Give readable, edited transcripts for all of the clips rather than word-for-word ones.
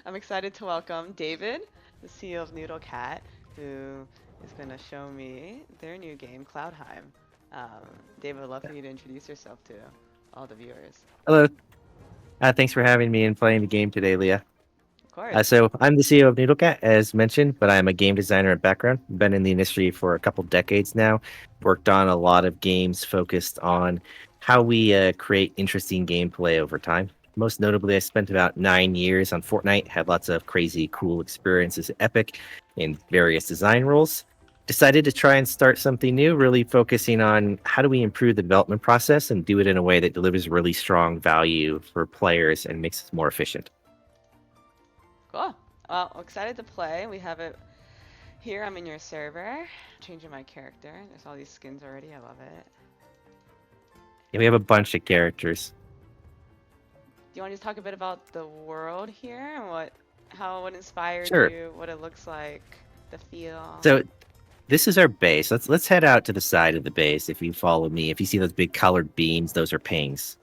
I'm excited to welcome David, the CEO of Noodle Cat, who is going to show me their new game, Cloudheim. Um, David, I'd love for you to introduce yourself to all the viewers. Hello. Thanks for having me and playing the game today, Leah. Of course. So I'm the CEO of Noodle Cat, as mentioned, but I'm a game designer at background. Been in the industry for a couple decades now. Worked on a lot of games focused on how we create interesting gameplay over time. Most notably, I spent about 9 years on Fortnite. Had lots of crazy, cool experiences at Epic in various design roles. Decided to try and start something new, really focusing on how do we improve the development process and do it in a way that delivers really strong value for players and makes us more efficient. Cool. Well, excited to play. We have it here. I'm in your server. Changing my character. There's all these skins already. I love it. Yeah, we have a bunch of characters. Do you want to just talk a bit about the world here and what inspired Sure. you, what it looks like, the feel? So this is our base. Let's head out to the side of the base. If you follow me, if you see those big colored beams, those are pings.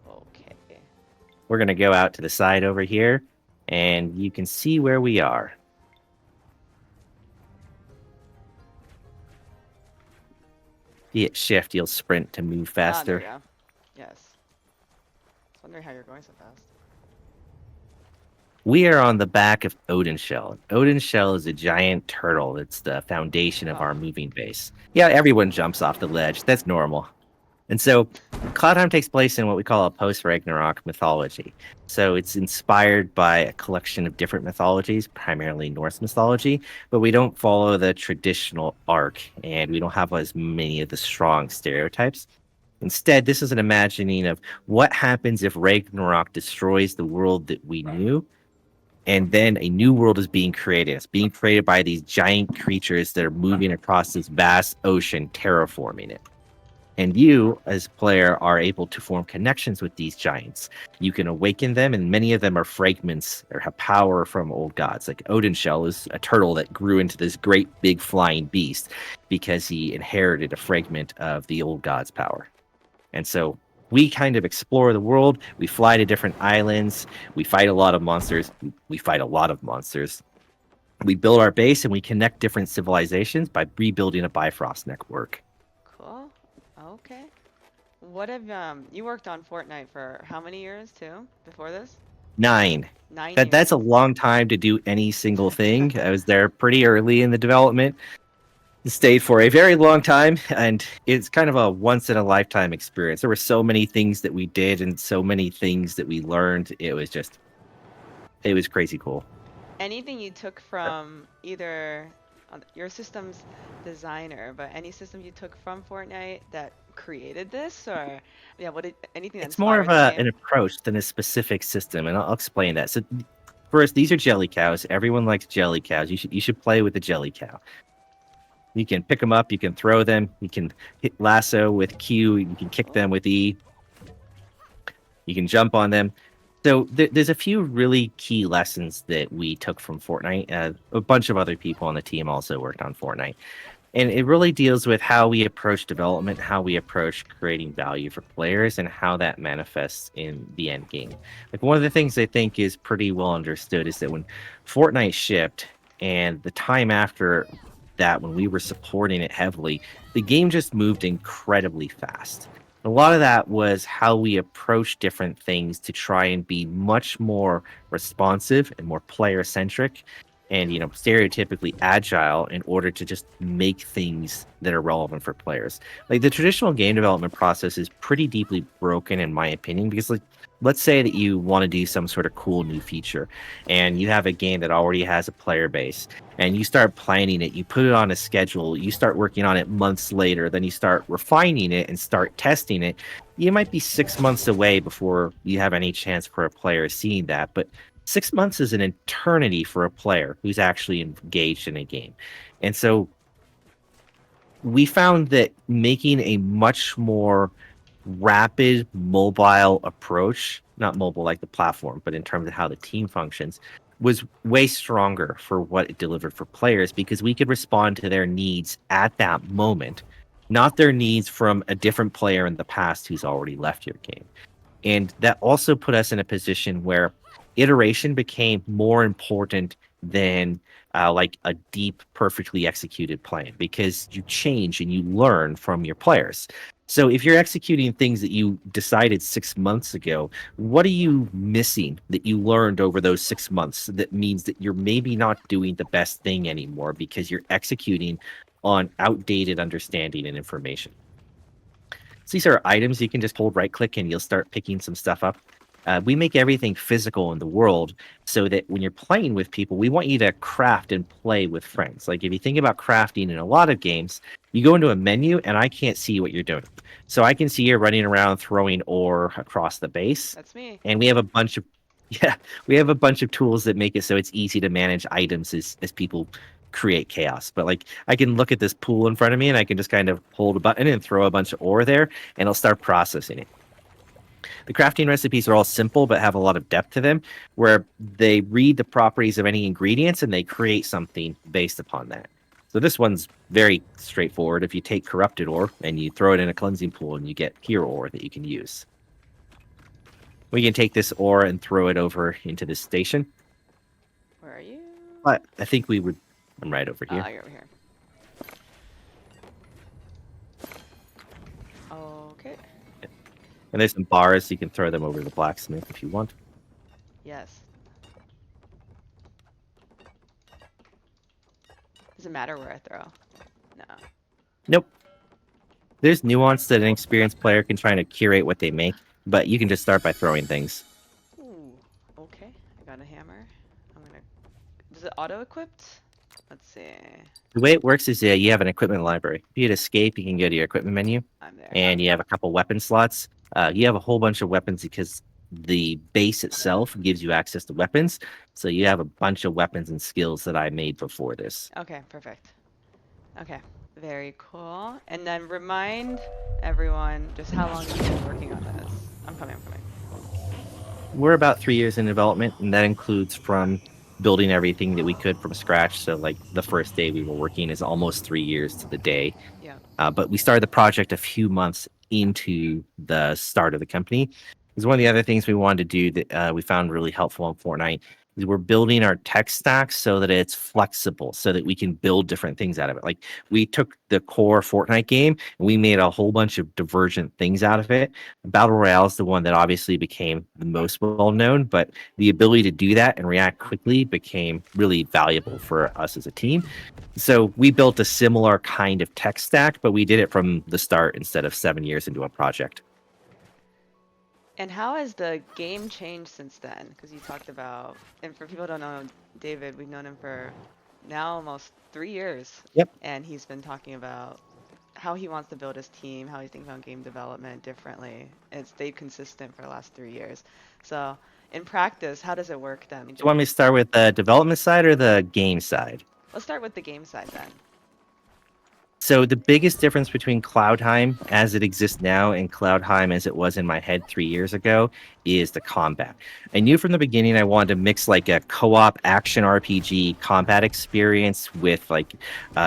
Okay. We're gonna go out to the side over here, and you can see where we are. If you hit shift, you'll sprint to move Ah, there faster. we go. Yes. I was wondering how you're going so fast. We are on the back of Odin Shell. Odin Shell is a giant turtle. It's the foundation of Oh, our moving base. Yeah, everyone jumps off the ledge. That's normal. And so Cloudheim takes place in what we call a post-Ragnarok mythology. So it's inspired by a collection of different mythologies, primarily Norse mythology, but we don't follow the traditional arc, and we don't have as many of the strong stereotypes. Instead, this is an imagining of what happens if Ragnarok destroys the world that we knew, and then a new world is being created. It's being created by these giant creatures that are moving across this vast ocean, terraforming it. And you, as a player, are able to form connections with these giants. You can awaken them, and many of them are fragments or have power from old gods. Like Odin Shell is a turtle that grew into this great big flying beast because he inherited a fragment of the old god's power. And so we kind of explore the world. We fly to different islands. We fight a lot of monsters. We fight a lot of monsters. We build our base and we connect different civilizations by rebuilding a Bifrost network. cool. Okay. What have you worked on Fortnite for how many years too before this? 9. That's a Nine long time to do any single thing. I was there pretty early in the development. Stayed for a very long time, and it's kind of a once in a lifetime experience. There were so many things that we did and so many things that we learned. It was crazy cool. Anything you took from either your system's designer, but any system you took from Fortnite that created this, or yeah, anything that It's more of inspired the an game? approach than a specific system, and I'll explain that. So, first, these are jelly cows. Everyone likes jelly cows. You should play with the jelly cow. You can pick them up. You can throw them. You can hit lasso with Q. You can kick them with E. You can jump on them. So there's a few really key lessons that we took from Fortnite. A bunch of other people on the team also worked on Fortnite. And it really deals with how we approach development, how we approach creating value for players, and how that manifests in the end game. Like one of the things I think is pretty well understood is that when Fortnite shipped and the time after that, when we were supporting it heavily, the game just moved incredibly fast. A lot of that was how we approach different things to try and be much more responsive and more player centric and stereotypically agile in order to just make things that are relevant for players. Like the traditional game development process is pretty deeply broken in my opinion, because like let's say that you want to do some sort of cool new feature and you have a game that already has a player base and you start planning it, you put it on a schedule, you start working on it months later, then you start refining it and start testing it. You might be 6 months away before you have any chance for a player seeing that, but 6 months is an eternity for a player who's actually engaged in a game. And so we found that making a much more rapid mobile approach, not mobile like the platform, but in terms of how the team functions, was way stronger for what it delivered for players because we could respond to their needs at that moment, not their needs from a different player in the past who's already left your game. And that also put us in a position where iteration became more important than like a deep, perfectly executed plan because you change and you learn from your players. So if you're executing things that you decided 6 months ago, what are you missing that you learned over those 6 months that means that you're maybe not doing the best thing anymore because you're executing on outdated understanding and information? So these are items you can just hold right click and you'll start picking some stuff up. We make everything physical in the world so that when you're playing with people, we want you to craft and play with friends. Like if you think about crafting in a lot of games, you go into a menu and I can't see what you're doing. So I can see you running around throwing ore across the base. That's me. And we have a bunch of yeah, we have a bunch of tools that make it so it's easy to manage items as people create chaos. But like I can look at this pool in front of me and I can just kind of hold a button and throw a bunch of ore there and it'll start processing it. The crafting recipes are all simple but have a lot of depth to them, where they read the properties of any ingredients and they create something based upon that. So this one's very straightforward. If you take corrupted ore and you throw it in a cleansing pool and you get pure ore that you can use. We can take this ore and throw it over into this station. Where are you? But I think we would. I'm right over here. Oh, you're over here. Okay. And there's some bars. You can throw them over to the blacksmith if you want. Yes. Does it matter where I throw? No. Nope. There's nuance that an experienced player can try to curate what they make, but you can just start by throwing things. Ooh. Okay. I got a hammer. I'm gonna. Is it auto equipped? Let's see. The way it works is you have an equipment library. If you hit escape, you can go to your equipment menu, I'm there. and you have a couple weapon slots. You have a whole bunch of weapons because the base itself gives you access to weapons. So you have a bunch of weapons and skills that I made before this. Okay, perfect. Okay, very cool. And then remind everyone just how long you've been working on this. I'm coming, I'm coming. We're about 3 years in development, and that includes from building everything that we could from scratch. So, like the first day we were working is almost 3 years to the day. Yeah. But we started the project a few months into the start of the company. Because one of the other things we wanted to do that we found really helpful in Fortnite is we're building our tech stack so that it's flexible, so that we can build different things out of it. Like we took the core Fortnite game and we made a whole bunch of divergent things out of it. Battle Royale is the one that obviously became the most well known, but the ability to do that and react quickly became really valuable for us as a team. So we built a similar kind of tech stack, but we did it from the start instead of 7 years into a project. And how has the game changed since then? Because you talked about, and for people who don't know David, we've known him for now almost 3 years. Yep. And he's been talking about how he wants to build his team, how he thinks about game development differently. And it's stayed consistent for the last 3 years. So in practice, how does it work then? Do you want me to start with the development side or the game side? Let's start with the game side then. So the biggest difference between Cloudheim as it exists now and Cloudheim as it was in my head 3 years ago is the combat. I knew from the beginning I wanted to mix like a co-op action RPG combat experience with like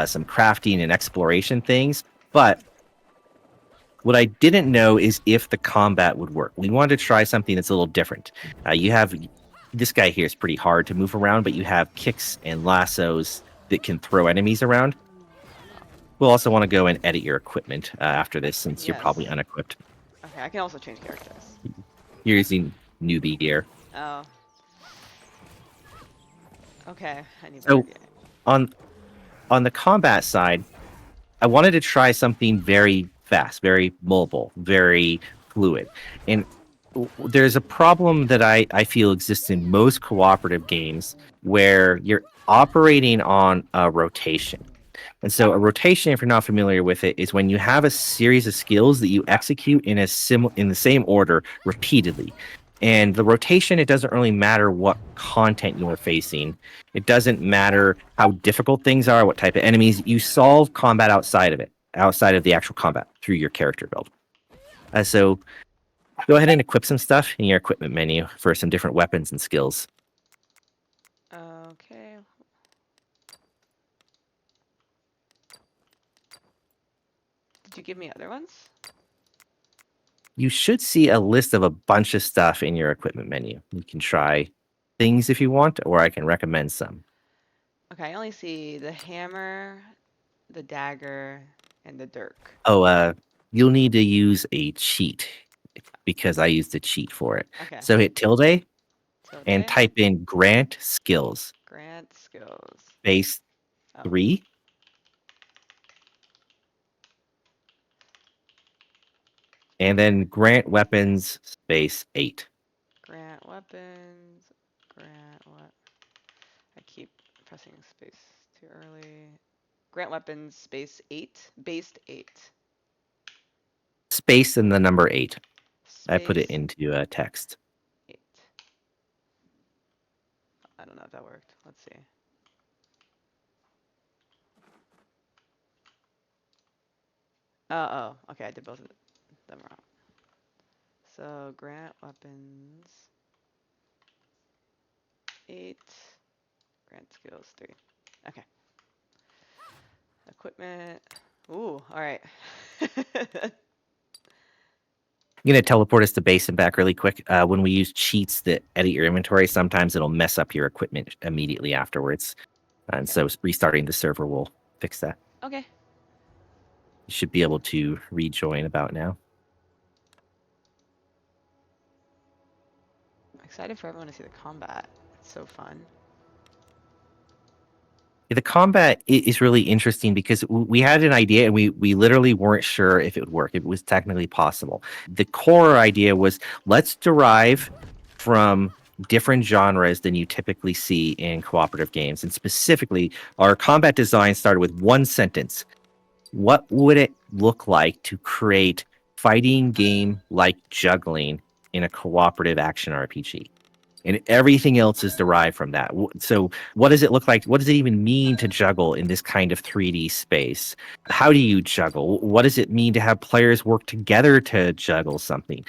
some crafting and exploration things, but what I didn't know is if the combat would work. We wanted to try something that's a little different. You have this guy here is pretty hard to move around, but you have kicks and lassos that can throw enemies around. We'll also want to go and edit your equipment after this, since you're probably Yes. unequipped. Okay, I can also change characters. You're using newbie gear. Oh. Okay, I need So better gear. on the combat side, I wanted to try something very fast, very mobile, very fluid. And there's a problem that I feel exists in most cooperative games where you're operating on a rotation. And so a rotation, if you're not familiar with it, is when you have a series of skills that you execute in in the same order repeatedly. And the rotation, it doesn't really matter what content you're facing. It doesn't matter how difficult things are, what type of enemies. You solve combat outside of it, outside of the actual combat through your character build. So go ahead and equip some stuff in your equipment menu for some different weapons and skills. Okay. Did you give me other ones? You should see a list of a bunch of stuff in your equipment menu. You can try things if you want, or I can recommend some. Okay, I only see the hammer, the dagger, and the dirk. Oh, you'll need to use a cheat because I used a cheat for it. Okay. So hit tilde and Tilde. type in grant skills Grant skills. space Oh, 3 and then grant weapons space 8. grant weapons. Grant what? I keep pressing space too early. Grant weapons space 8. Based 8. Space and the number 8. I put it Space into text. 8. I don't know if that worked. Let's see. Oh, okay, I did both of them wrong. So grant weapons 8, grant skills 3. Okay. Equipment. Ooh, all right. I'm going to teleport us to base and back really quick. When we use cheats that edit your inventory, sometimes it'll mess up your equipment immediately afterwards. And Okay. so restarting the server will fix that. Okay. You should be able to rejoin about now. I'm excited for everyone to see the combat. It's so fun. The combat is really interesting because we had an idea and we literally weren't sure if it would work. It was technically possible. The core idea was let's derive from different genres than you typically see in cooperative games. And specifically, our combat design started with one sentence. What would it look like to create fighting game like juggling in a cooperative action RPG? And everything else is derived from that. So, what does it look like? What does it even mean to juggle in this kind of 3D space? How do you juggle? What does it mean to have players work together to juggle something?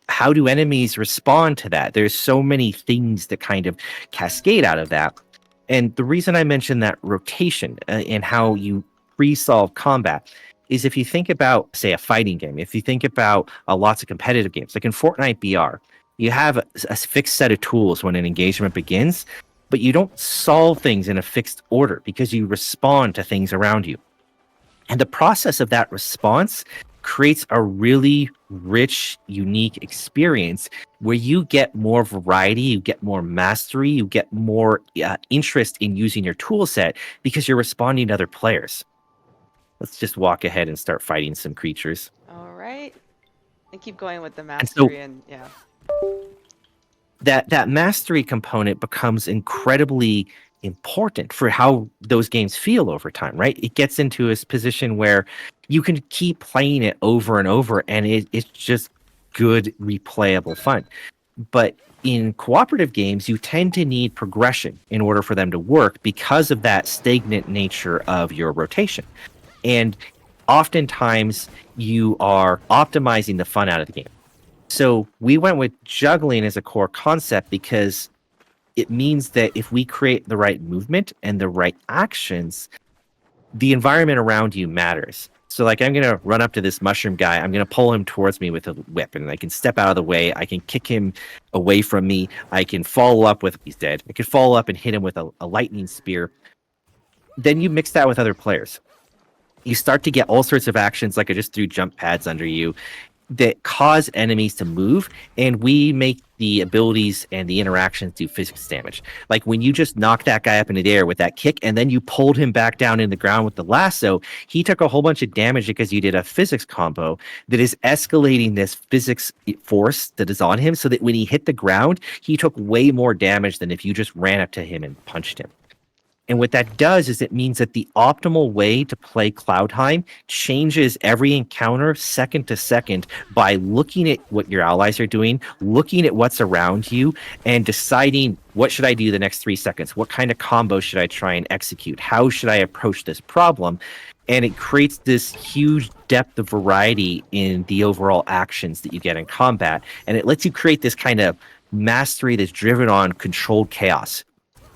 How do enemies respond to that? There's so many things that kind of cascade out of that. And the reason I mentioned that rotation and how you pre-solve combat is if you think about, say, a fighting game, if you think about lots of competitive games, like in Fortnite BR, you have a fixed set of tools when an engagement begins, but you don't solve things in a fixed order because you respond to things around you. And the process of that response creates a really rich, unique experience where you get more variety, you get more mastery, you get more interest in using your tool set because you're responding to other players. Let's just walk ahead and start fighting some creatures. All right. And keep going with the And so mastery and yeah. that mastery component becomes incredibly important for how those games feel over time, right? It gets into a position where you can keep playing it over and over, and it's just good, replayable fun. But in cooperative games, you tend to need progression in order for them to work because of that stagnant nature of your rotation. And oftentimes, you are optimizing the fun out of the game. So we went with juggling as a core concept because it means that if we create the right movement and the right actions, the environment around you matters. So, like, I'm going to run up to this mushroom guy. I'm going to pull him towards me with a whip, and I can step out of the way. I can kick him away from me. I can follow up with, he's dead. I can follow up and hit him with a lightning spear. Then you mix that with other players. You start to get all sorts of actions, like I just threw jump pads under you, that cause enemies to move, and we make the abilities and the interactions do physics damage. Like when you just knocked that guy up into the air with that kick, and then you pulled him back down in the ground with the lasso, he took a whole bunch of damage because you did a physics combo that is escalating this physics force that is on him, so that when he hit the ground, he took way more damage than if you just ran up to him and punched him. And what that does is it means that the optimal way to play Cloudheim changes every encounter second to second by looking at what your allies are doing, looking at what's around you, and deciding what should I do the next 3 seconds? What kind of combo should I try and execute? How should I approach this problem? And it creates this huge depth of variety in the overall actions that you get in combat. And it lets you create this kind of mastery that's driven on controlled chaos,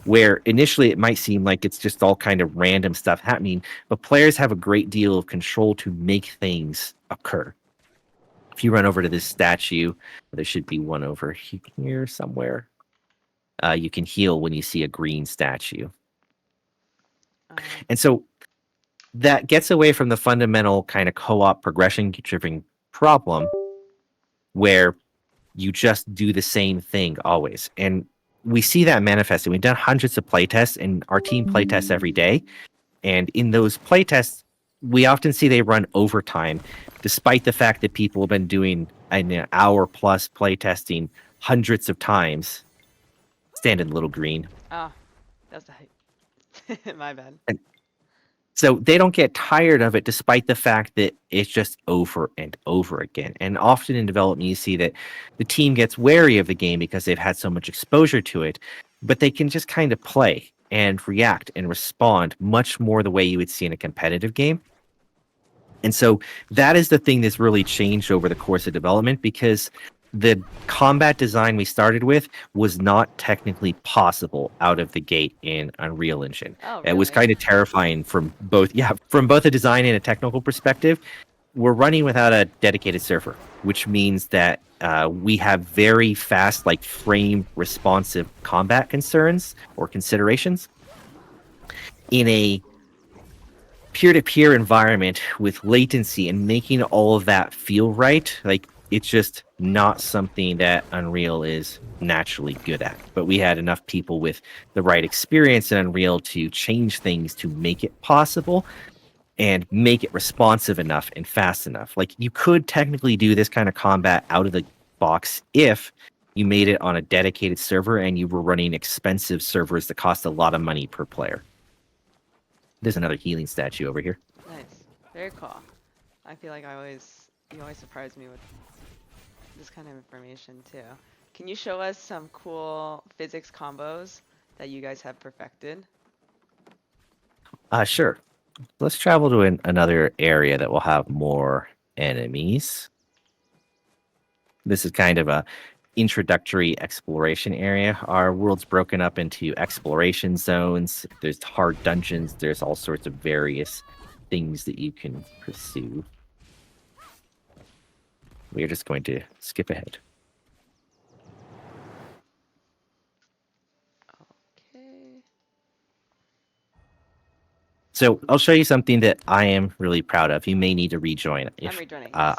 where initially it might seem like it's just all kind of random stuff happening, but players have a great deal of control to make things occur. If you run over to this statue, there should be one over here somewhere. you can heal when you see a green statue. Um, And so that gets away from the fundamental kind of co-op progression-driven problem where you just do the same thing always. And we see that manifesting. We've done hundreds of playtests, and our team playtests every day. And in those playtests, we often see they run overtime, despite the fact that people have been doing an hour plus playtesting hundreds of times. Stand in little green. oh, that's the height. My bad. So they don't get tired of it, despite the fact that it's just over and over again. And often in development, you see that the team gets wary of the game because they've had so much exposure to it, but they can just kind of play and react and respond much more the way you would see in a competitive game. And so that is the thing that's really changed over the course of development, because the combat design we started with was not technically possible out of the gate in Unreal Engine. Oh, It was really? kind of terrifying from both a design and a technical perspective. We're running without a dedicated server, which means that we have very fast, like frame responsive combat concerns or considerations in a peer-to-peer environment with latency, and making all of that feel right. Like, it's just not something that Unreal is naturally good at. But we had enough people with the right experience in Unreal to change things to make it possible and make it responsive enough and fast enough. Like, you could technically do this kind of combat out of the box if you made it on a dedicated server and you were running expensive servers that cost a lot of money per player. There's another healing statue over here. Nice. Very cool. I feel like you always surprise me with this kind of information too. Can you show us some cool physics combos that you guys have perfected? Sure. Let's travel to another area that will have more enemies. This is kind of a introductory exploration area. Our world's broken up into exploration zones. There's hard dungeons. There's all sorts of various things that you can pursue. We're just going to skip ahead. Okay. So I'll show you something that I am really proud of. You may need to rejoin. I'm rejoining. Yes.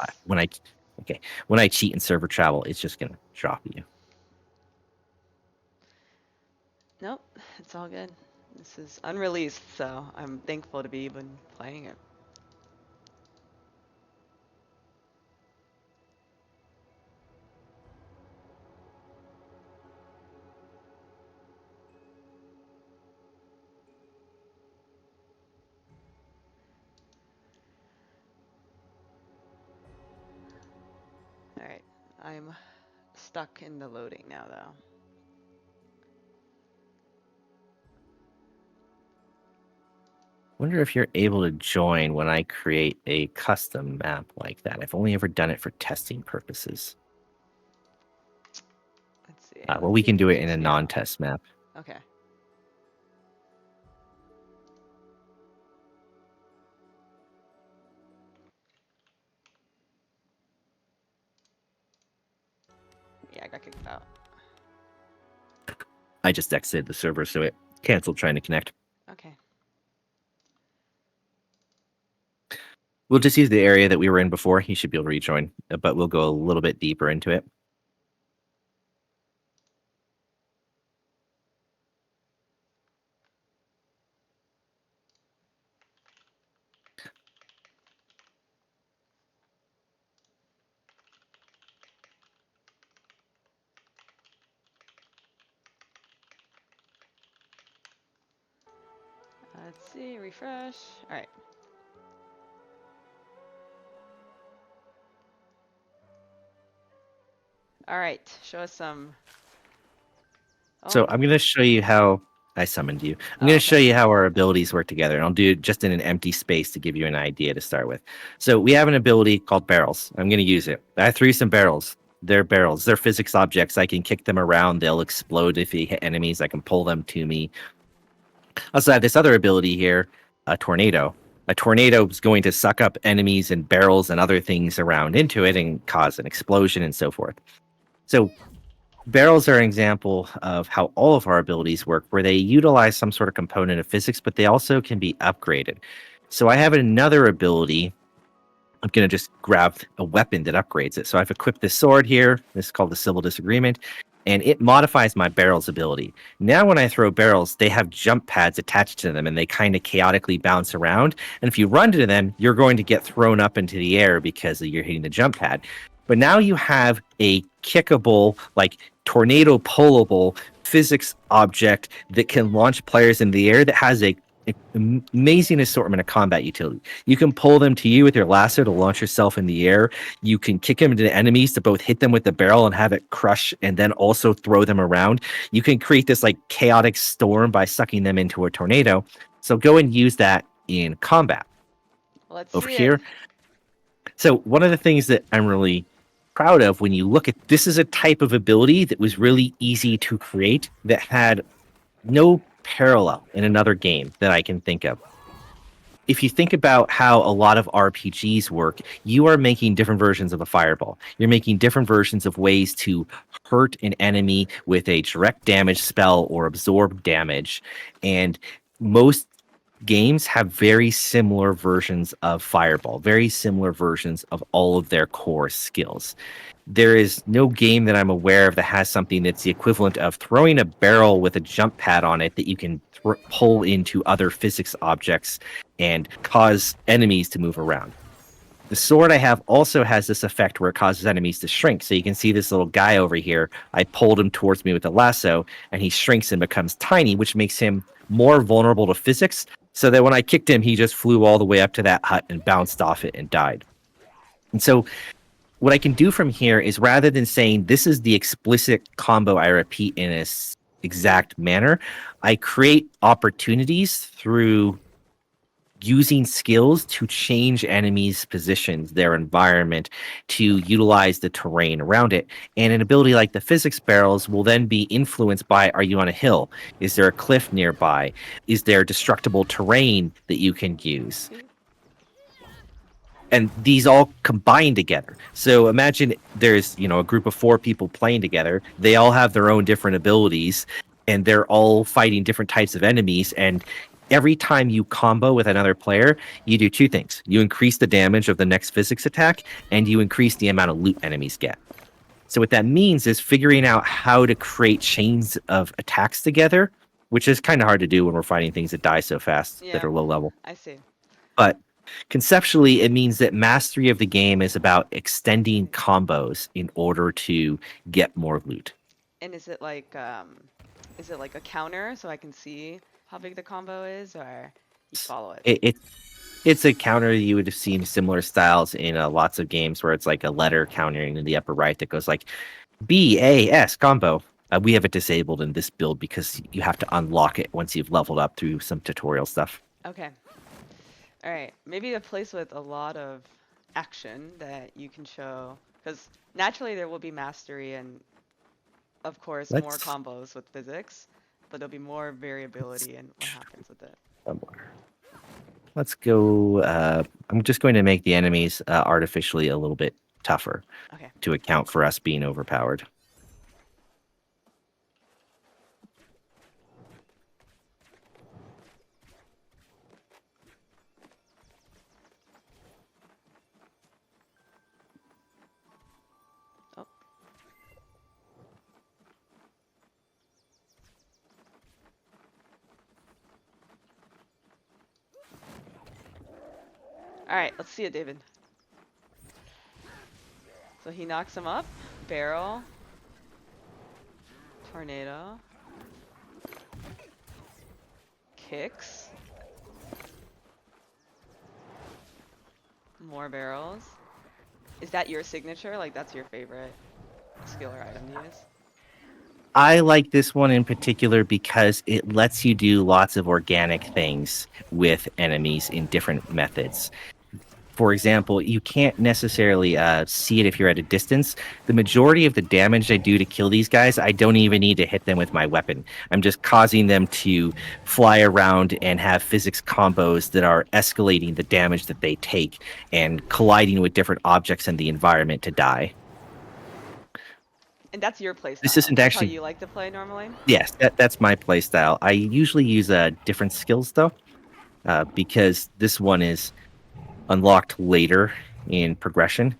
When I cheat in server travel, it's just gonna drop you. Nope, it's all good. This is unreleased, so I'm thankful to be even playing it. Alright, I'm stuck in the loading now though. Wonder if you're able to join when I create a custom map like that. I've only ever done it for testing purposes. Let's see. Well, Let's we see can if it do it in kicks a me out. non-test map. Okay. Yeah, I got kicked out. I just exited the server, so it canceled trying to connect. Okay. We'll just use the area that we were in before. You should be able to rejoin, but we'll go a little bit deeper into it. Let's see, refresh. Alright. Alright, show us some. So Oh, I'm going to show you how I summoned you. I'm oh, going to show okay. you how our abilities work together, and I'll do it just in an empty space to give you an idea to start with. So we have an ability called barrels. I'm going to use it. I threw some barrels. They're barrels. They're physics objects. I can kick them around. They'll explode if you hit enemies. I can pull them to me. I also have this other ability here, a tornado. A tornado is going to suck up enemies and barrels and other things around into it and cause an explosion and so forth. So barrels are an example of how all of our abilities work, where they utilize some sort of component of physics, but they also can be upgraded. So I have another ability. I'm going to just grab a weapon that upgrades it. So I've equipped this sword here. This is called the Civil Disagreement, and it modifies my barrels ability. Now, when I throw barrels, they have jump pads attached to them, and they kind of chaotically bounce around. And if you run to them, you're going to get thrown up into the air because you're hitting the jump pad. But now you have a kickable, like tornado pullable physics object that can launch players in the air that has a amazing assortment of combat utility. You can pull them to you with your lasso to launch yourself in the air. You can kick them into enemies to both hit them with the barrel and have it crush and then also throw them around. You can create this like chaotic storm by sucking them into a tornado. So go and use that in combat Let's over see it. here. So one of the things that I'm really proud of when you look at this is a type of ability that was really easy to create that had no parallel in another game that I can think of. If you think about how a lot of RPGs work, you are making different versions of a fireball. You're making different versions of ways to hurt an enemy with a direct damage spell or absorb damage. And most games have very similar versions of fireball, very similar versions of all of their core skills. There is no game that I'm aware of that has something that's the equivalent of throwing a barrel with a jump pad on it that you can pull into other physics objects and cause enemies to move around. The sword I have also has this effect where it causes enemies to shrink. So you can see this little guy over here. I pulled him towards me with a lasso, and he shrinks and becomes tiny, which makes him more vulnerable to physics. So that when I kicked him, he just flew all the way up to that hut and bounced off it and died. And so what I can do from here is rather than saying this is the explicit combo I repeat in a exact manner, I create opportunities through using skills to change enemies' positions, their environment, to utilize the terrain around it. And an ability like the physics barrels will then be influenced by, are you on a hill? Is there a cliff nearby? Is there destructible terrain that you can use? And these all combine together. So imagine there's, a group of 4 people playing together. They all have their own different abilities, and they're all fighting different types of enemies. And every time you combo with another player, you do 2 things. You increase the damage of the next physics attack, and you increase the amount of loot enemies get. So what that means is figuring out how to create chains of attacks together, which is kind of hard to do when we're fighting things that die so fast that are low level. I see. But conceptually, it means that mastery of the game is about extending combos in order to get more loot. And is it like a counter so I can see how big the combo is, or you follow it? It's a counter you would have seen similar styles in lots of games where it's like a letter countering in the upper right that goes like BAS combo. We have it disabled in this build because you have to unlock it once you've leveled up through some tutorial stuff. Okay. All right. Maybe a place with a lot of action that you can show, because naturally there will be mastery and, of course, more combos with physics, but there'll be more variability in what happens with it. Let's go. I'm just going to make the enemies artificially a little bit tougher to account for us being overpowered. All right, let's see it, David. So he knocks him up. Barrel. Tornado. Kicks. More barrels. Is that your signature? Like, that's your favorite skill or item to use? I like this one in particular because it lets you do lots of organic things with enemies in different methods. For example, you can't necessarily see it if you're at a distance. The majority of the damage I do to kill these guys, I don't even need to hit them with my weapon. I'm just causing them to fly around and have physics combos that are escalating the damage that they take and colliding with different objects in the environment to die. And that's your play This style. isn't That's how actually. you like to play normally? Yes, that's my play style. I usually use different skills though, because this one is unlocked later in progression.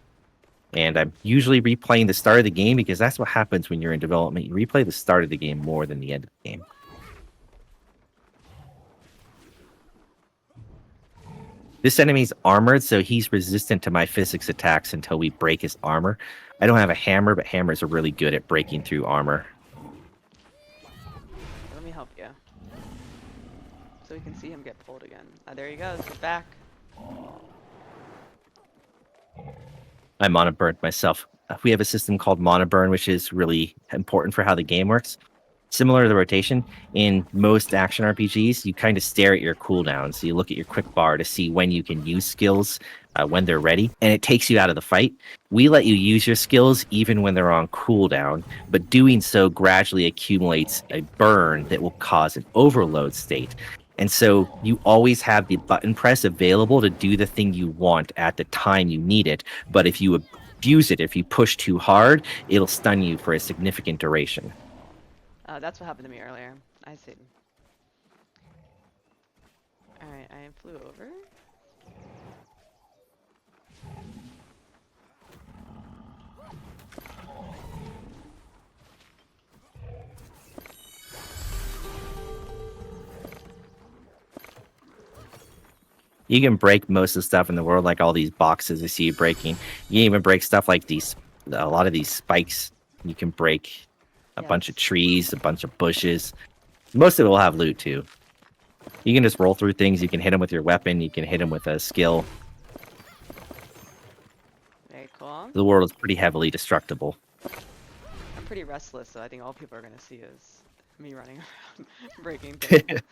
And I'm usually replaying the start of the game because that's what happens when you're in development. You replay the start of the game more than the end of the game. This enemy's armored, so he's resistant to my physics attacks until we break his armor. I don't have a hammer, but hammers are really good at breaking through armor. Let me help you. So we can see him get pulled again. There he goes. He's back. I mana burned myself. We have a system called mana burn, which is really important for how the game works. Similar to the rotation, in most action RPGs, you kind of stare at your cooldowns. So you look at your quick bar to see when you can use skills, when they're ready, and it takes you out of the fight. We let you use your skills even when they're on cooldown, but doing so gradually accumulates a burn that will cause an overload state. And so you always have the button press available to do the thing you want at the time you need it. But if you abuse it, if you push too hard, it'll stun you for a significant duration. That's what happened to me earlier. I see. Alright, I flew over. You can break most of the stuff in the world, like all these boxes I see you breaking. You can even break stuff like a lot of these spikes. You can break a bunch of trees, a bunch of bushes. Most of it will have loot too. You can just roll through things. You can hit them with your weapon. You can hit them with a skill. Very cool. The world is pretty heavily destructible. I'm pretty restless, so I think all people are going to see is me running around breaking things.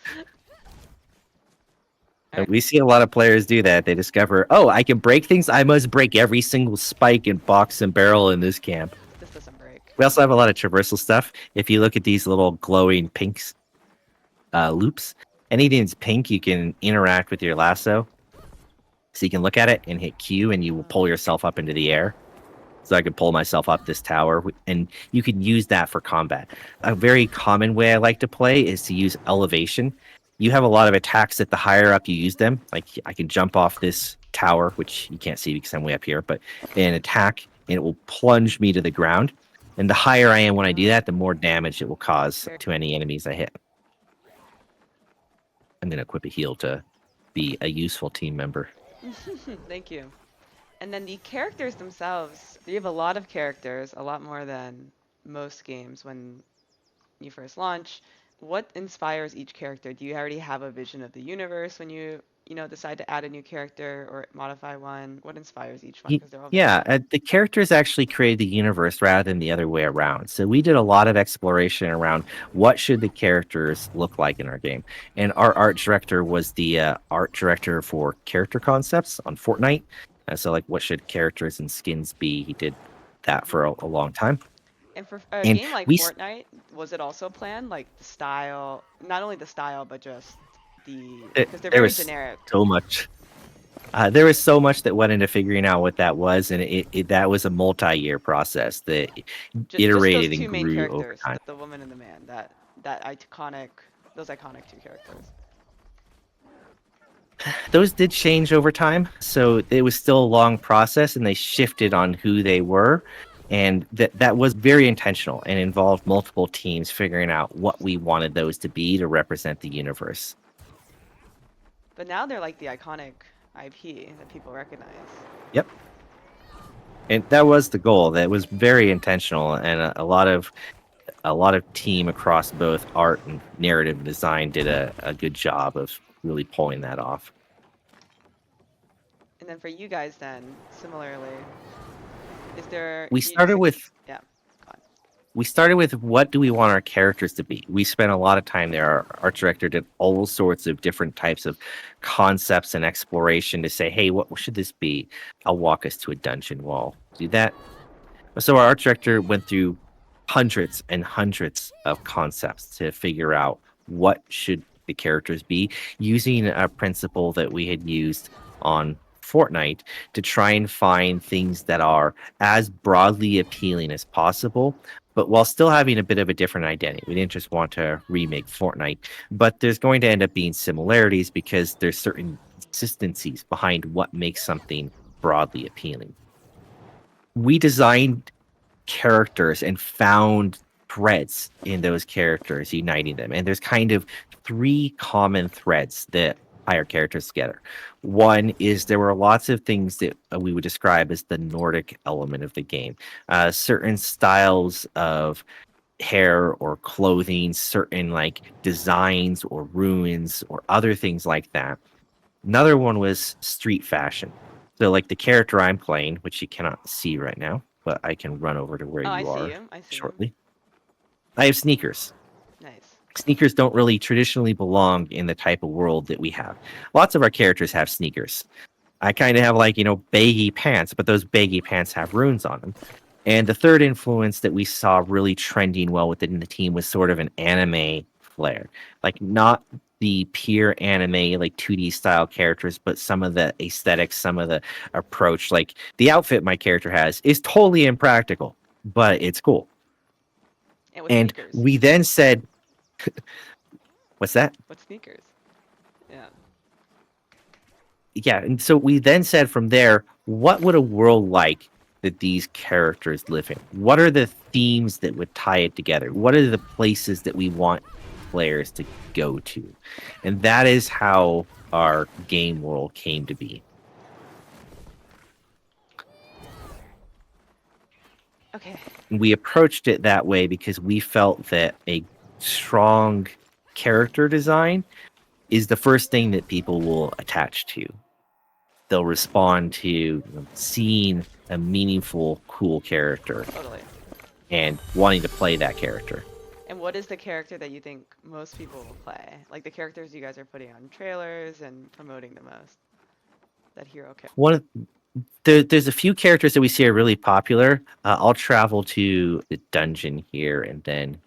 And we see a lot of players do that. They discover, oh, I can break things. I must break every single spike and box and barrel in this camp. This doesn't break. We also have a lot of traversal stuff. If you look at these little glowing pinks loops, anything that's pink, you can interact with your lasso. So you can look at it and hit Q, and you will pull yourself up into the air. So I could pull myself up this tower, and you can use that for combat. A very common way I like to play is to use elevation. You have a lot of attacks that the higher up you use them, like I can jump off this tower, which you can't see because I'm way up here, but an attack, and it will plunge me to the ground. And the higher I am when I do that, the more damage it will cause to any enemies I hit. I'm going to equip a heal to be a useful team member. Thank you. And then the characters themselves, you have a lot of characters, a lot more than most games when you first launch. What inspires each character? Do you already have a vision of the universe when you decide to add a new character or modify one? What inspires each one? Because they're all The characters actually create the universe rather than the other way around. So we did a lot of exploration around what should the characters look like in our game. And our art director was the art director for character concepts on Fortnite. So like, what should characters and skins be? He did that for a long time. And for a game like Fortnite, was it also planned? Like the style, not only the style, but just because they're very generic. So much. There was so much that went into figuring out what that was, and that was a multi-year process that iterated just those two and main grew characters, over time. the woman and the man, those iconic two characters. Those did change over time, so it was still a long process, and they shifted on who they were. And that was very intentional and involved multiple teams figuring out what we wanted those to be to represent the universe. But now they're like the iconic IP that people recognize. Yep. And that was the goal. That was very intentional, and a lot of team across both art and narrative design did a good job of really pulling that off. And then for you guys then, similarly, is there... We started with what do we want our characters to be. We spent a lot of time there. Our art director did all sorts of different types of concepts and exploration to say, hey, what should this be? I'll walk us to a dungeon wall. Do that. So our art director went through hundreds and hundreds of concepts to figure out what should the characters be, using a principle that we had used on Fortnite to try and find things that are as broadly appealing as possible, but while still having a bit of a different identity. We didn't just want to remake Fortnite, but there's going to end up being similarities because there's certain consistencies behind what makes something broadly appealing. We designed characters and found threads in those characters, uniting them. And there's kind of three common threads that tie our characters together. One is there were lots of things that we would describe as the Nordic element of the game. Certain styles of hair or clothing, certain like designs or ruins or other things like that. Another one was street fashion. So, like the character I'm playing, which you cannot see right now, but I can run over to where Oh, I you see are him. I see him. shortly. I have sneakers. Nice. Sneakers don't really traditionally belong in the type of world that we have. Lots of our characters have sneakers. I kind of have like, baggy pants, but those baggy pants have runes on them. And the third influence that we saw really trending well within the team was sort of an anime flair. Like not the pure anime, like 2D style characters, but some of the aesthetics, some of the approach. Like the outfit my character has is totally impractical, but it's cool. And with And sneakers. we then said, what's that? With sneakers. Yeah. Yeah, and so we then said from there, what would a world like that these characters live in? What are the themes that would tie it together? What are the places that we want players to go to? And that is how our game world came to be. Okay. We approached it that way because we felt that a strong character design is the first thing that people will attach to. They'll respond to seeing a meaningful, cool character Totally. and wanting to play that character. And what is the character that you think most people will play? Like the characters you guys are putting on trailers and promoting the most. That hero character. There's a few characters that we see are really popular. I'll travel to the dungeon here and then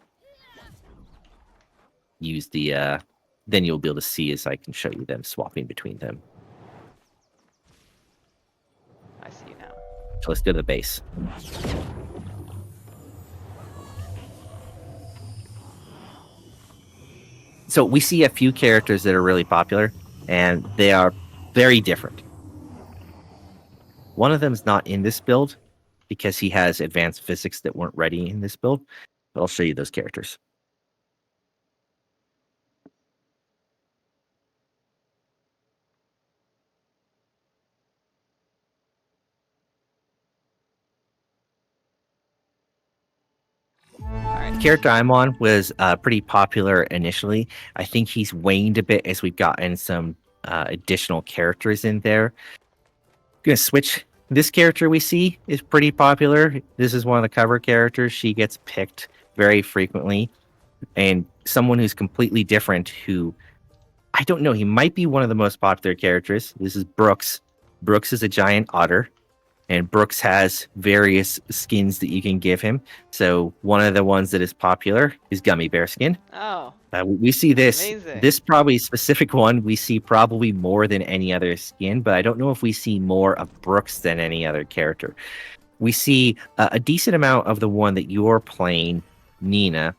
use the. Then you'll be able to see as I can show you them swapping between them. I see you now. So let's go to the base. So we see a few characters that are really popular, and they are very different. One of them is not in this build because he has advanced physics that weren't ready in this build. But I'll show you those characters. The character I'm on was pretty popular initially. I think he's waned a bit as we've gotten some additional characters in there. Gonna switch. This character we see is pretty popular. This is one of the cover characters. She gets picked very frequently. And someone who's completely different who, I don't know, he might be one of the most popular characters. This is Brooks. Brooks is a giant otter. And Brooks has various skins that you can give him. So one of the ones that is popular is Gummy Bear skin. Oh. We see Amazing. this probably specific one we see probably more than any other skin, but I don't know if we see more of Brooks than any other character. We see a decent amount of the one that you're playing, Nina.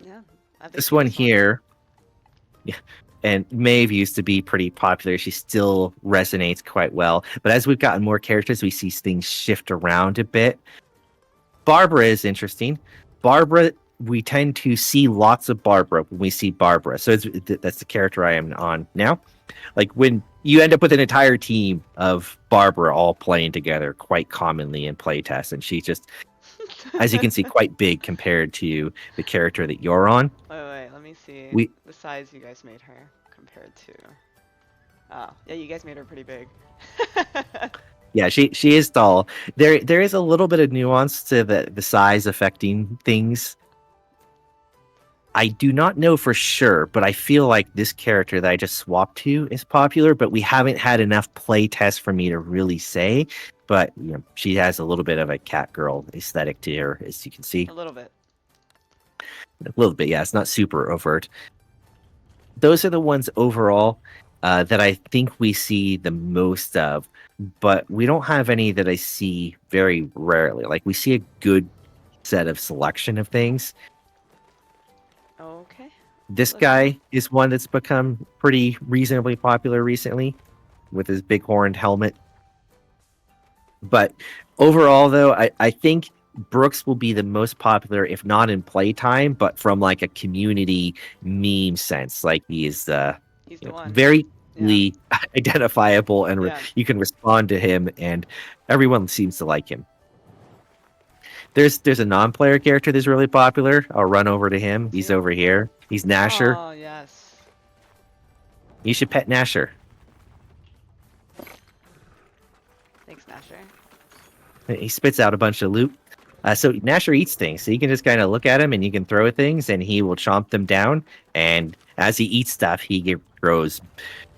Yeah. This one here, yeah, and Maeve used to be pretty popular. She still resonates quite well. But as we've gotten more characters, we see things shift around a bit. Barbara is interesting. Barbara, we tend to see lots of Barbara when we see Barbara. So that's the character I am on now. Like when you end up with an entire team of Barbara all playing together quite commonly in playtests, and she's just, as you can see, quite big compared to the character that you're on. Wait, let me see the size you guys made her compared to. Oh, yeah, you guys made her pretty big. Yeah, she is tall. There is a little bit of nuance to the size affecting things. I do not know for sure, but I feel like this character that I just swapped to is popular, but we haven't had enough play tests for me to really say. But she has a little bit of a cat girl aesthetic to her, as you can see. A little bit. A little bit, yeah. It's not super overt. Those are the ones overall that I think we see the most of, but we don't have any that I see very rarely. Like we see a good set of selection of things. Okay. This Let's see. guy is one that's become pretty reasonably popular recently with his big horned helmet. But overall, though, I think Brooks will be the most popular, if not in playtime, but from like a community meme sense. Like he is He's the one. very Yeah. identifiable, and Yeah. you can respond to him, and everyone seems to like him. There's a non-player character that's really popular. I'll run over to him. He's Cute. over here. He's Nasher. Oh, yes. You should pet Nasher. Thanks, Nasher. He spits out a bunch of loot. So Nasher eats things. So you can just kind of look at him and you can throw things and he will chomp them down. And as he eats stuff, grows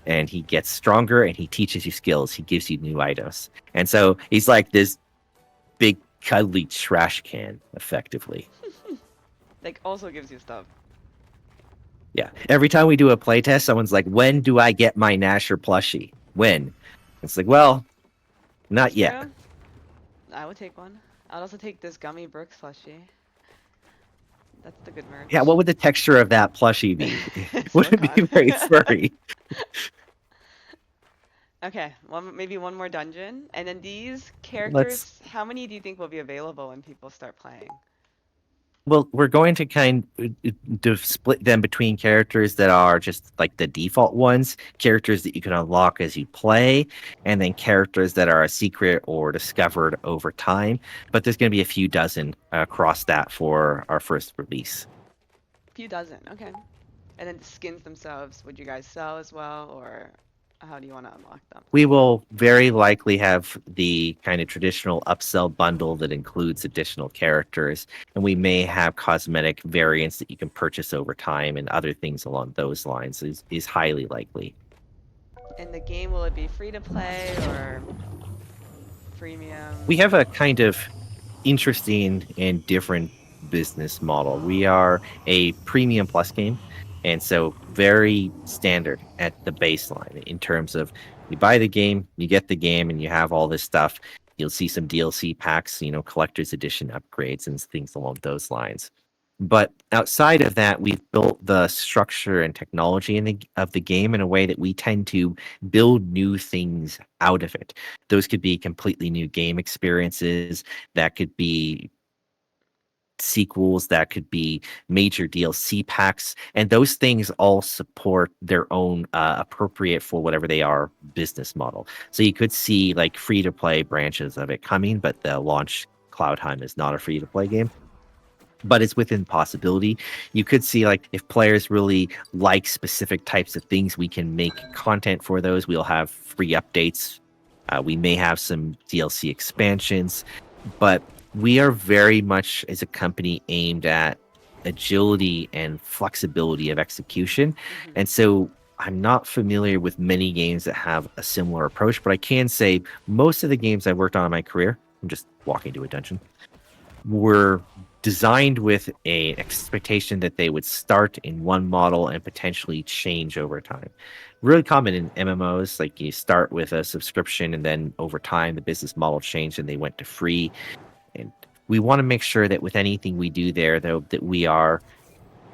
and he gets stronger and he teaches you skills. He gives you new items. And so he's like this big, cuddly trash can, effectively. Like, also gives you stuff. Yeah. Every time we do a playtest, someone's like, when do I get my Nasher plushie? When? It's like, well, not That's yet. true. I would take one. I'd also take this gummy Brooks plushie. That's the good merch. Yeah, what would the texture of that plushie be? It wouldn't be Silicone. very furry. Okay, maybe one more dungeon. And then these characters, how many do you think will be available when people start playing? Well, we're going to to split them between characters that are just like the default ones, characters that you can unlock as you play, and then characters that are a secret or discovered over time. But there's going to be a few dozen across that for our first release. A few dozen, okay. And then the skins themselves, would you guys sell as well, or how do you want to unlock them? We will very likely have the kind of traditional upsell bundle that includes additional characters, and we may have cosmetic variants that you can purchase over time and other things along those lines is highly likely. And the game, will it be free to play or freemium? We have a kind of interesting and different business model. We are a premium plus game, and so very standard at the baseline in terms of you buy the game, you get the game, and you have all this stuff. You'll see some DLC packs, collector's edition upgrades and things along those lines. But outside of that, we've built the structure and technology of the game in a way that we tend to build new things out of it. Those could be completely new game experiences. That could be sequels, that could be major DLC packs, and those things all support their own appropriate for whatever they are business model. So you could see like free to play branches of it coming, but the launch Cloudheim is not a free to play game. But it's within possibility. You could see like if players really like specific types of things, we can make content for those. We'll have free updates. We may have some DLC expansions, but we are very much as a company aimed at agility and flexibility of execution. Mm-hmm. And so I'm not familiar with many games that have a similar approach, but I can say most of the games I've worked on in my career, I'm just walking to a dungeon, were designed with an expectation that they would start in one model and potentially change over time. Really common in MMOs, like you start with a subscription and then over time the business model changed and they went to free. And we want to make sure that with anything we do there, though, that we are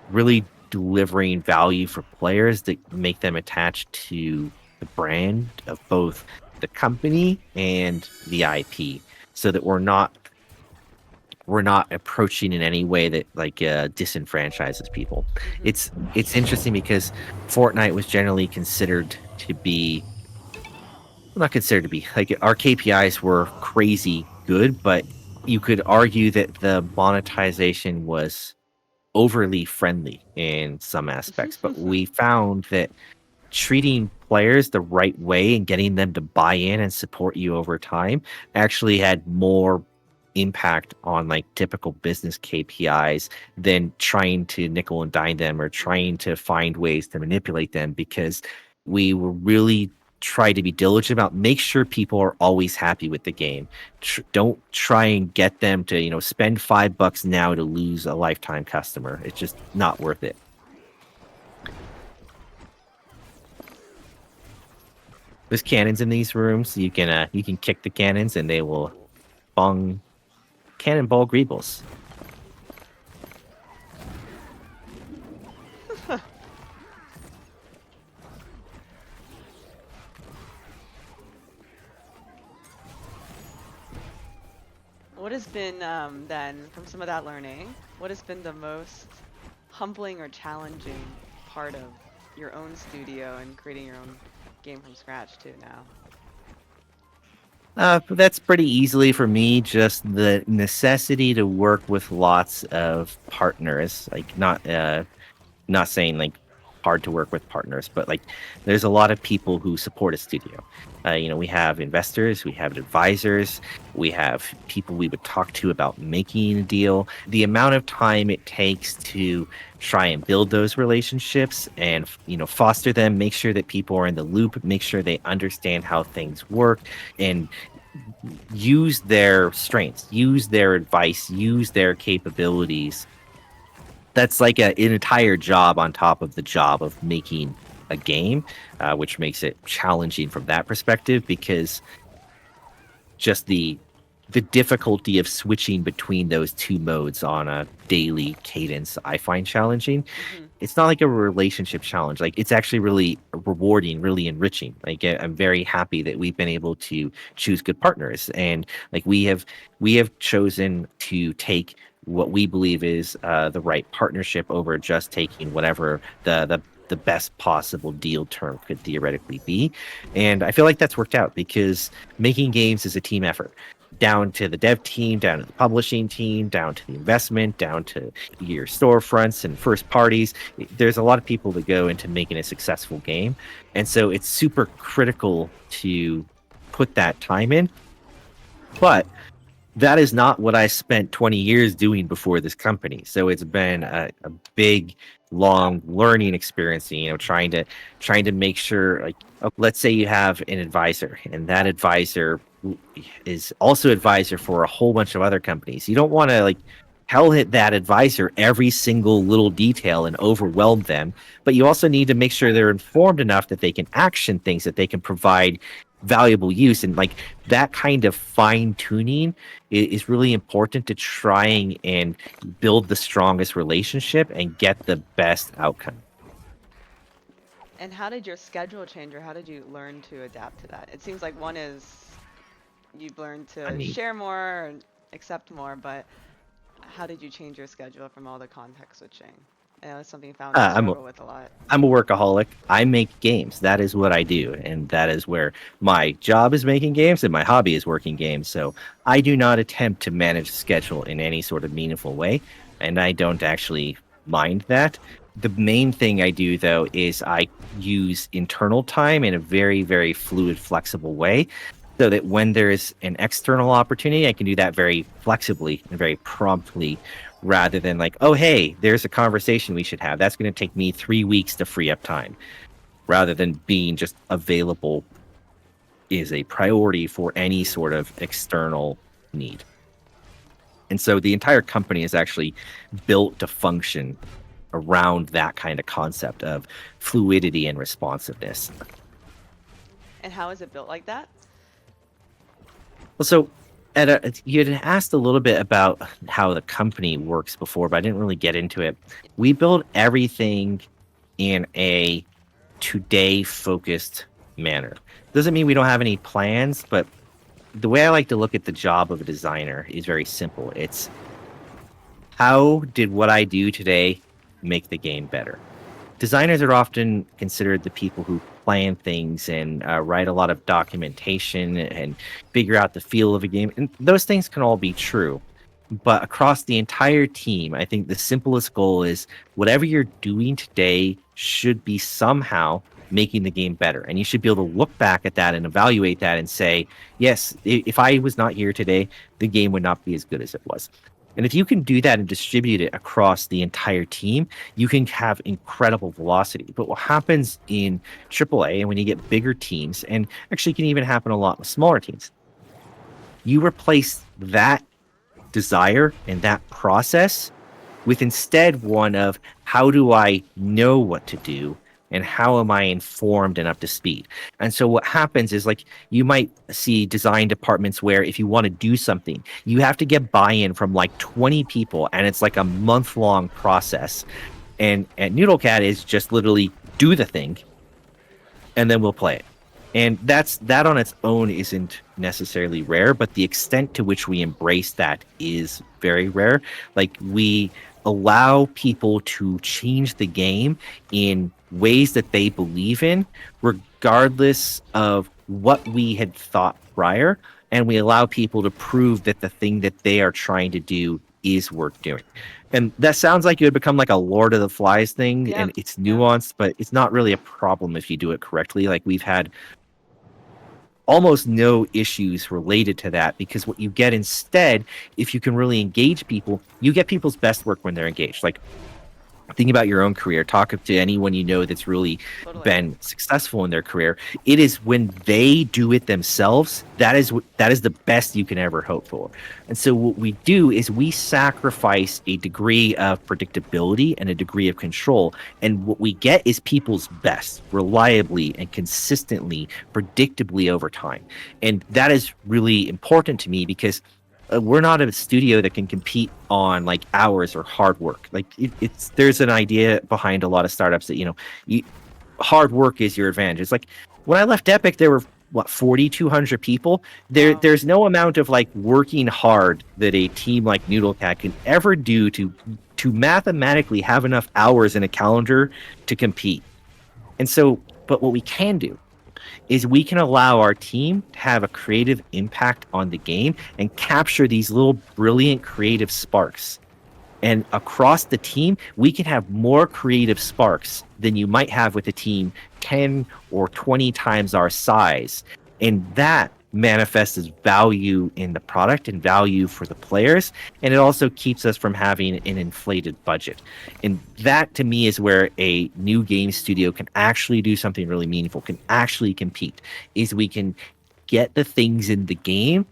really delivering value for players that make them attached to the brand of both the company and the IP, so that we're not approaching in any way that like disenfranchises people. Mm-hmm. It's interesting because Fortnite was generally considered to be, not considered to be, like our KPIs were crazy good, but you could argue that the monetization was overly friendly in some aspects. But we found that treating players the right way and getting them to buy in and support you over time actually had more impact on like typical business KPIs than trying to nickel and dime them or trying to find ways to manipulate them, because we were really try to be diligent about make sure people are always happy with the game. Don't try and get them to spend $5 now to lose a lifetime customer. It's just not worth it. There's cannons in these rooms. You can kick the cannons and they will bong cannonball greebles. What has been then from some of that learning? What has been the most humbling or challenging part of your own studio and creating your own game from scratch too now? That's pretty easily for me just the necessity to work with lots of partners. Like not saying like hard to work with partners, but like there's a lot of people who support a studio. We have investors, we have advisors, we have people we would talk to about making a deal. The amount of time it takes to try and build those relationships and foster them, make sure that people are in the loop, make sure they understand how things work, and use their strengths, use their advice, use their capabilities. That's like an entire job on top of the job of making a game, which makes it challenging from that perspective because just the difficulty of switching between those two modes on a daily cadence I find challenging. Mm-hmm. It's not like a relationship challenge. Like it's actually really rewarding, really enriching. Like I'm very happy that we've been able to choose good partners, and like we have chosen to take what we believe is the right partnership over just taking whatever the best possible deal term could theoretically be. And I feel like that's worked out because making games is a team effort, down to the dev team, down to the publishing team, down to the investment, down to your storefronts and first parties. There's a lot of people that go into making a successful game. And so it's super critical to put that time in. But that is not what I spent 20 years doing before this company. So it's been a big, long learning experience, trying to make sure, like, let's say you have an advisor and that advisor is also advisor for a whole bunch of other companies. You don't want to like hell hit that advisor every single little detail and overwhelm them, but you also need to make sure they're informed enough that they can action things, that they can provide valuable use. And like that kind of fine tuning is really important to trying and build the strongest relationship and get the best outcome. And how did your schedule change, or how did you learn to adapt to that? It seems like one is you've learned I to mean, share more and accept more, but how did you change your schedule from all the context switching? I know it's something founders I'm a, struggle with a lot. I'm a workaholic. I make games. That is what I do, and that is where my job is making games and my hobby is working games. So I do not attempt to manage schedule in any sort of meaningful way, and I don't actually mind that. The main thing I do though is I use internal time in a very, very fluid, flexible way, so that when there's an external opportunity, I can do that very flexibly and very promptly, rather than like, oh, hey, there's a conversation we should have. That's going to take me 3 weeks to free up time, rather than being just available is a priority for any sort of external need. And so the entire company is actually built to function around that kind of concept of fluidity and responsiveness. And how is it built like that? Well, so you had asked a little bit about how the company works before, but I didn't really get into it. We build everything in a today focused manner. Doesn't mean we don't have any plans, but the way I like to look at the job of a designer is very simple. It's how did what I do today make the game better? Designers are often considered the people who plan things and write a lot of documentation and figure out the feel of a game. And those things can all be true. But across the entire team, I think the simplest goal is whatever you're doing today should be somehow making the game better. And you should be able to look back at that and evaluate that and say, yes, if I was not here today, the game would not be as good as it was. And if you can do that and distribute it across the entire team, you can have incredible velocity. But what happens in AAA and when you get bigger teams, and actually can even happen a lot with smaller teams, you replace that desire and that process with instead one of how do I know what to do and how am I informed and up to speed? And so what happens is like you might see design departments where if you want to do something, you have to get buy-in from like 20 people and it's like a month-long process. And at Noodle Cat is just literally do the thing and then we'll play it. And that on its own isn't necessarily rare, but the extent to which we embrace that is very rare. Like we allow people to change the game in ways that they believe in, regardless of what we had thought prior. And we allow people to prove that the thing that they are trying to do is worth doing. And that sounds like you would become like a Lord of the Flies thing, Yep. and it's Yep. nuanced, but it's not really a problem if you do it correctly. Like we've had almost no issues related to that, because what you get instead, if you can really engage people, you get people's best work when they're engaged. Like think about your own career, talk to anyone you know that's really Totally. been successful in their career. It is when they do it themselves, that is the best you can ever hope for. And so what we do is we sacrifice a degree of predictability and a degree of control, and what we get is people's best reliably and consistently, predictably over time. And that is really important to me, because we're not a studio that can compete on like hours or hard work. Like it's there's an idea behind a lot of startups that hard work is your advantage. It's like when I left Epic, there were what 4,200 people. Wow. There's no amount of like working hard that a team like Noodle Cat can ever do to mathematically have enough hours in a calendar to compete. And so, but what we can do is we can allow our team to have a creative impact on the game and capture these little brilliant creative sparks. And across the team, we can have more creative sparks than you might have with a team 10 or 20 times our size. And that manifests as value in the product and value for the players. And it also keeps us from having an inflated budget. And that to me is where a new game studio can actually do something really meaningful, can actually compete, is we can get the things in the game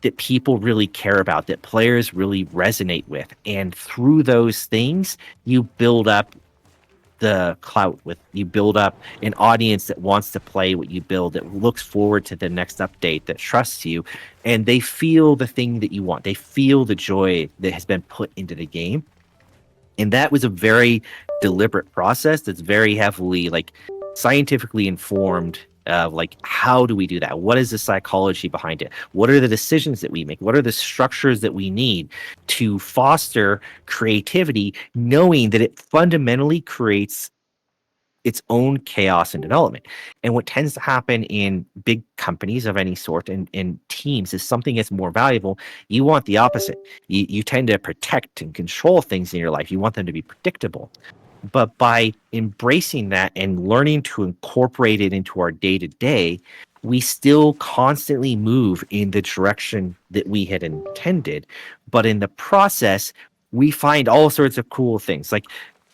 that people really care about, that players really resonate with. And through those things, you build up the clout with, you build up an audience that wants to play what you build, that looks forward to the next update, that trusts you, and they feel the thing that you want. They feel the joy that has been put into the game. And that was a very deliberate process that's very heavily like scientifically informed of like how do we do that, what is the psychology behind it, what are the decisions that we make, what are the structures that we need to foster creativity, knowing that it fundamentally creates its own chaos and development. And what tends to happen in big companies of any sort, and in teams, is something that's more valuable. You want the opposite. You tend to protect and control things in your life. You want them to be predictable. But by embracing that and learning to incorporate it into our day to day, we still constantly move in the direction that we had intended. But in the process, we find all sorts of cool things. Like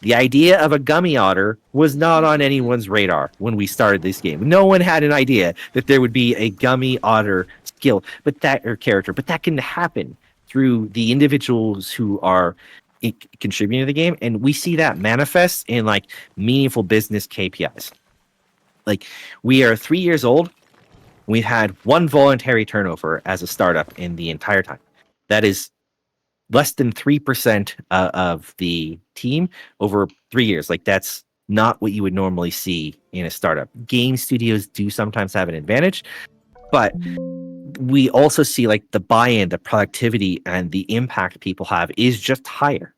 the idea of a gummy otter was not on anyone's radar when we started this game. No one had an idea that there would be a gummy otter skill, but that or character, but that can happen through the individuals who are contributing to the game, and we see that manifest in like meaningful business KPIs. Like we are 3 years old, we've had one voluntary turnover as a startup in the entire time. That is less than 3% of the team over 3 years. Like that's not what you would normally see in a startup. Game studios do sometimes have an advantage, but we also see like the buy-in, the productivity, and the impact people have is just higher.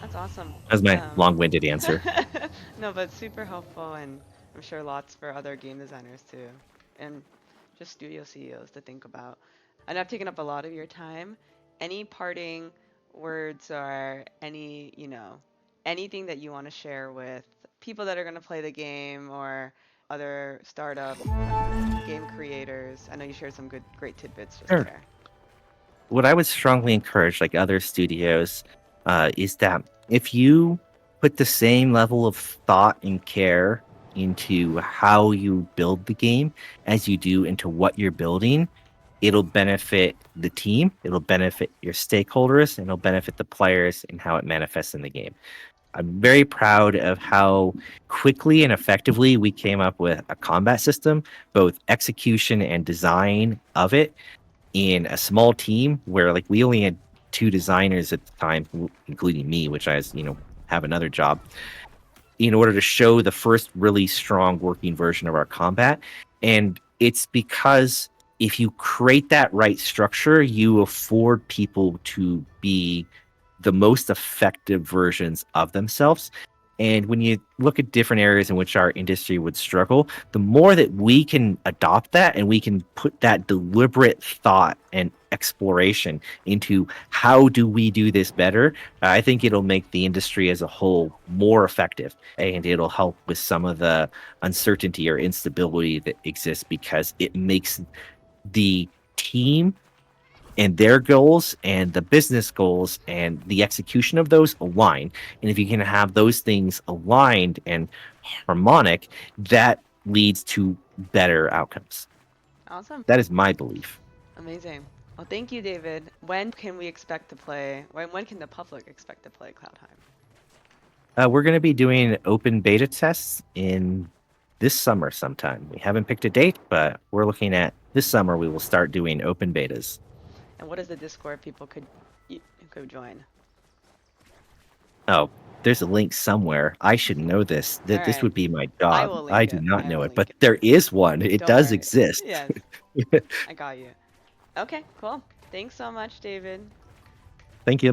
That's awesome. That's my Um, long-winded answer. no, but super helpful, and I'm sure lots for other game designers too, and just studio CEOs to think about. I know I've taken up a lot of your time. Any parting words or any, anything that you want to share with people that are going to play the game or other startup game creators? I know you shared some great tidbits just Sure. there. What I would strongly encourage, like other studios, is that if you put the same level of thought and care into how you build the game as you do into what you're building, it'll benefit the team, it'll benefit your stakeholders, and it'll benefit the players and how it manifests in the game. I'm very proud of how quickly and effectively we came up with a combat system, both execution and design of it, in a small team where like we only had two designers at the time, including me, which I was, have another job. in order to show the first really strong working version of our combat. And it's because if you create that right structure, you afford people to be the most effective versions of themselves. And when you look at different areas in which our industry would struggle, the more that we can adopt that and we can put that deliberate thought and exploration into how do we do this better, I think it'll make the industry as a whole more effective, and it'll help with some of the uncertainty or instability that exists because it makes the team and their goals and the business goals and the execution of those align. And if you can have those things aligned and harmonic, that leads to better outcomes. Awesome. That is my belief. Amazing. Well, thank you, David. When can we expect to play? When can the public expect to play Cloudheim? We're going to be doing open beta tests in this summer sometime. We haven't picked a date, but we're looking at this summer we will start doing open betas. And what is the Discord people could join? Oh, there's a link somewhere. I should know this. All This right. would be my I job. will I link do it. not I know will it, but link it. there is one. It Don't does worry. exist. Yes. I got you. Okay, cool. Thanks so much, David. Thank you.